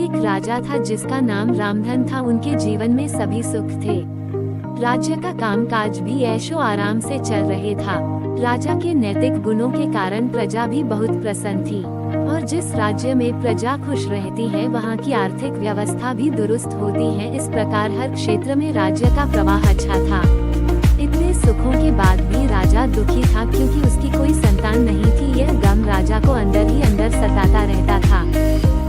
एक राजा था जिसका नाम रामधन था। उनके जीवन में सभी सुख थे। राज्य का कामकाज भी ऐशो आराम से चल रहे था। राजा के नैतिक गुणों के कारण प्रजा भी बहुत प्रसन्न थी, और जिस राज्य में प्रजा खुश रहती है वहाँ की आर्थिक व्यवस्था भी दुरुस्त होती है। इस प्रकार हर क्षेत्र में राज्य का प्रवाह अच्छा था। इतने सुखों के बाद भी राजा दुखी था, क्योंकि उसकी कोई संतान नहीं थी। यह गम राजा को अंदर ही अंदर सताता रहता था।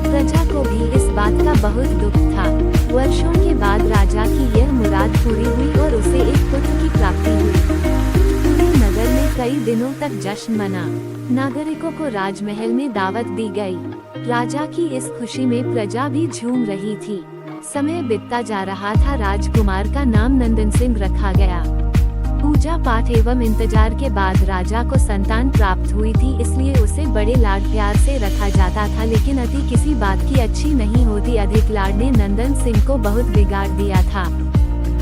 प्रजा को भी इस बात का बहुत दुख था। वर्षों के बाद राजा की यह मुराद पूरी हुई और उसे एक पुत्र की प्राप्ति हुई। पूरे नगर में कई दिनों तक जश्न मना। नागरिकों को राजमहल में दावत दी गई। राजा की इस खुशी में प्रजा भी झूम रही थी। समय बीतता जा रहा था। राजकुमार का नाम नंदन सिंह रखा गया। पूजा पाठ एवं इंतजार के बाद राजा को संतान प्राप्त हुई थी, इसलिए उसे बड़े लाड प्यार से रखा जाता था। लेकिन अति किसी बात की अच्छी नहीं होती। अधिक लाड ने नंदन सिंह को बहुत बिगाड़ दिया था।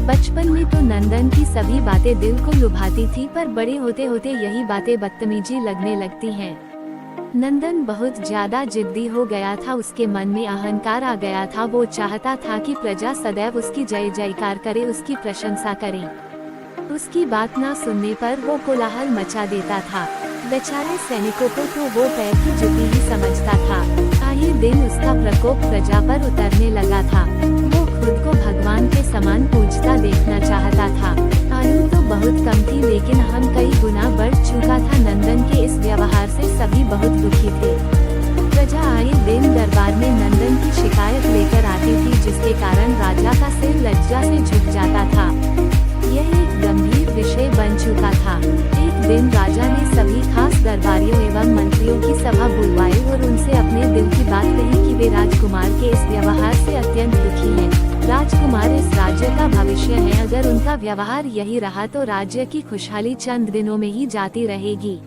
बचपन में तो नंदन की सभी बातें दिल को लुभाती थी, पर बड़े होते होते यही बातें बदतमीजी लगने लगती हैं। नंदन बहुत ज्यादा जिद्दी हो गया था। उसके मन में अहंकार आ गया था। वो चाहता था कि प्रजा सदैव उसकी जय जयकार करे, उसकी प्रशंसा करे। उसकी बात ना सुनने पर वो कोलाहल मचा देता था। बेचारे सैनिकों को तो वो पैर की जुती ही समझता था। आए दिन उसका प्रकोप प्रजा पर उतरने लगा था। वो खुद को भगवान के समान पूजता देखना चाहता था। आयु तो बहुत कम थी, लेकिन हम कई गुना बढ़ चुका था। नंदन के इस व्यवहार से सभी बहुत दुखी थे। प्रजा आए दिन दरबार में नंदन की शिकायत लेकर आती थी, जिसके कारण राजा का सिर लज्जा से झुक जाता था। यह एक गंभीर विषय बन चुका था। एक दिन राजा ने सभी खास दरबारियों एवं मंत्रियों की सभा बुलवाई और उनसे अपने दिल की बात कही कि वे राजकुमार के इस व्यवहार से अत्यंत दुखी हैं। राजकुमार इस राज्य का भविष्य है। अगर उनका व्यवहार यही रहा तो राज्य की खुशहाली चंद दिनों में ही जाती रहेगी।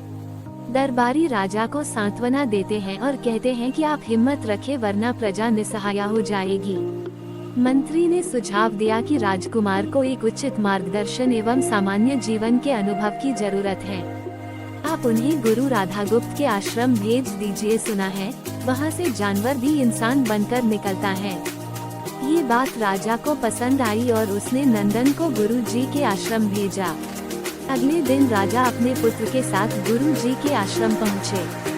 दरबारी राजा को सांत्वना देते हैं और कहते हैं कि आप हिम्मत रखें, वरना प्रजा निस्सहाय हो जाएगी। मंत्री ने सुझाव दिया कि राजकुमार को एक उचित मार्गदर्शन एवं सामान्य जीवन के अनुभव की जरूरत है। आप उन्हें गुरु राधागुप्त के आश्रम भेज दीजिए। सुना है वहाँ से जानवर भी इंसान बनकर निकलता है। ये बात राजा को पसंद आई और उसने नंदन को गुरु जी के आश्रम भेजा। अगले दिन राजा अपने पुत्र के साथ गुरु जी के आश्रम पहुँचे।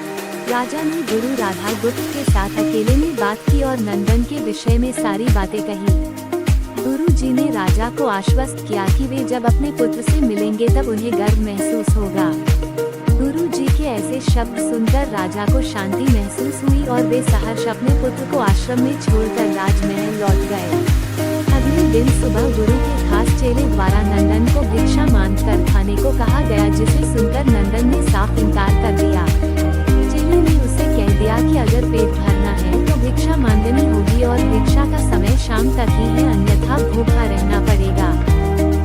राजा ने गुरु राधागुप्त के साथ अकेले में बात की और नंदन के विषय में सारी बातें कही। गुरु जी ने राजा को आश्वस्त किया कि वे जब अपने पुत्र से मिलेंगे तब उन्हें गर्व महसूस होगा। गुरु जी के ऐसे शब्द सुनकर राजा को शांति महसूस हुई और वे सहर्ष अपने पुत्र को आश्रम में छोड़कर राजमहल लौट गए। अगले दिन सुबह गुरु के खास चेले द्वारा नंदन को भिक्षा मांगकर खाने को कहा गया, जिसे सुनकर नंदन ने साफ इनकार कर दिया। ने उसे कह दिया कि अगर पेट भरना है तो भिक्षा मांगनी होगी और भिक्षा का समय शाम तक ही है, अन्यथा भूखा रहना पड़ेगा।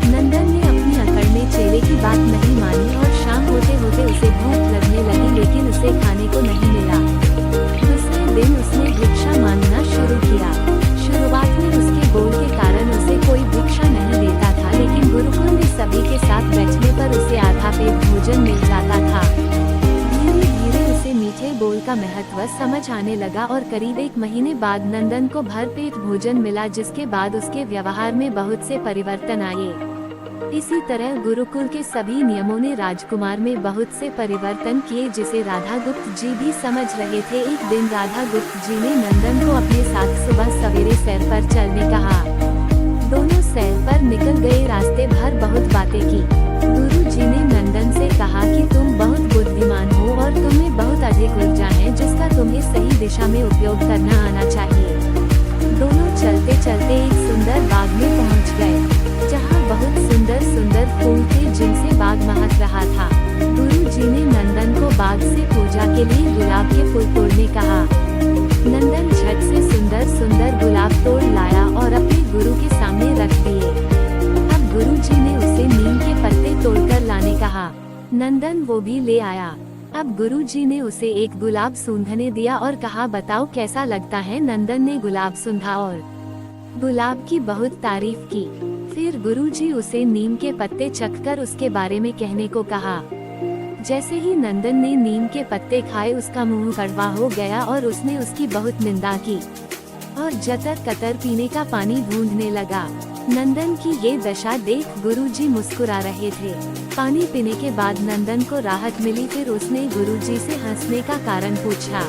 नंदन ने अपनी अकड़ में चेले की बात नहीं मानी और शाम होते होते उसे भूख लगने लगी, लेकिन उसे खाने को नहीं मिला। दूसरे दिन उसने भिक्षा मांगना शुरू किया। शुरुआत में उसके बोल के कारण उसे कोई भिक्षा नहीं देता था, लेकिन गुरुकुल में सभी के साथ बैठने पर उसे आधा पेट भोजन मिल जाता था। मीठे बोल का महत्व समझ आने लगा और करीब 1 महीने बाद नंदन को भरपेट भोजन मिला, जिसके बाद उसके व्यवहार में बहुत से परिवर्तन आए। इसी तरह गुरुकुल के सभी नियमों ने राजकुमार में बहुत से परिवर्तन किए, जिसे राधागुप्त जी भी समझ रहे थे। एक दिन राधागुप्त जी ने नंदन को अपने साथ सुबह सवेरे सैर पर चलने कहा। दोनों सैर पर निकल गए। रास्ते भर बहुत बातें की। गुरु जी ने नंदन से कहा कि तुम बहुत बुद्धिमान हो और तुम्हें बहुत अधिक ऊर्जा है, जिसका तुम्हें सही दिशा में उपयोग करना आना चाहिए। दोनों चलते चलते एक सुंदर बाग में पहुंच गए, जहां बहुत सुंदर सुंदर फूल थे, जिनसे बाग महक रहा था। गुरु जी ने नंदन को बाग से पूजा के लिए गुलाब के फूल तोड़ने कहा। नंदन झट से सुंदर सुंदर गुलाब तोड़ लाया और अपने गुरु के सामने रख दिए। अब गुरु जी ने उसे नीम के पत्ते तोड़कर लाने कहा। नंदन वो भी ले आया। अब गुरु जी ने उसे एक गुलाब सूंघने दिया और कहा, बताओ कैसा लगता है। नंदन ने गुलाब सूंघा और गुलाब की बहुत तारीफ की। फिर गुरुजी उसे नीम के पत्ते चखकर उसके बारे में कहने को कहा। जैसे ही नंदन ने नीम के पत्ते खाए उसका मुंह कड़वा हो गया और उसने उसकी बहुत निंदा की और जतर कतर पीने का पानी ढूंढने लगा। नंदन की ये दशा देख गुरुजी मुस्कुरा रहे थे। पानी पीने के बाद नंदन को राहत मिली। फिर उसने गुरुजी से हंसने का कारण पूछा।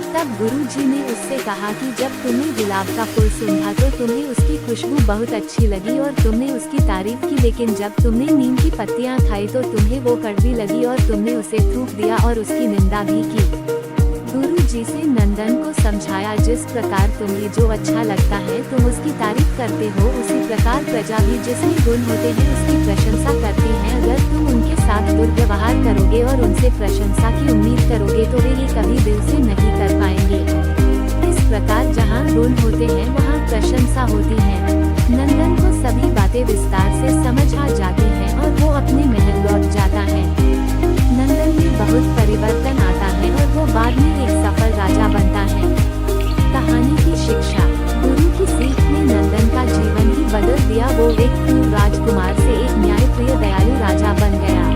तब गुरुजी ने उससे कहा कि जब तुमने गुलाब का फूल सूंघा तो तुम्हें उसकी खुशबू बहुत अच्छी लगी और तुमने उसकी तारीफ की, लेकिन जब तुमने नीम की पत्तियां खाई तो तुम्हें वो कड़वी लगी और तुमने उसे थूक दिया और उसकी निंदा भी की। गुरुजी से नंदन को समझाया, जिस प्रकार तुम्हें जो अच्छा लगता है तुम उसकी तारीफ करते हो, उसी प्रकार प्रजा भी जिसमें गुण होते हैं उसकी प्रशंसा करती है। अगर तुम उनके साथ दुर्व्यवहार करोगे और उनसे प्रशंसा की उम्मीद करोगे तो वे ये कभी दिल से नहीं कर पाएंगे। इस प्रकार जहाँ गुण होते हैं वहाँ प्रशंसा होती है। नंदन को सभी बातें विस्तार से समझ आ जाती हैं और वो अपने महल लौट जाता है। नंदन में बहुत परिवर्तन आता है और वो बाद में एक सफल राजा बनता है। कहानी की शिक्षा। गुरु की सीख ने नंदन का जीवन ही बदल दिया। वो एक क्रूर राजकुमार से एक न्यायप्रिय दयालु राजा बन गया।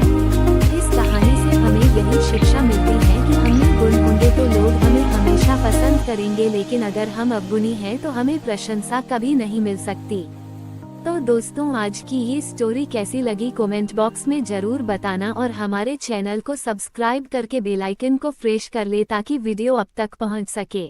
इस कहानी से हमें यही शिक्षा मिलती है कि हम में गुण होंगे तो लोग हमें हमेशा पसंद करेंगे, लेकिन अगर हम अवगुणी हैं तो हमें प्रशंसा कभी नहीं मिल सकती। तो दोस्तों, आज की ये स्टोरी कैसी लगी कमेंट बॉक्स में जरूर बताना और हमारे चैनल को सब्सक्राइब करके बेल आइकन को प्रेस कर ले ताकि वीडियो अब तक पहुंच सके।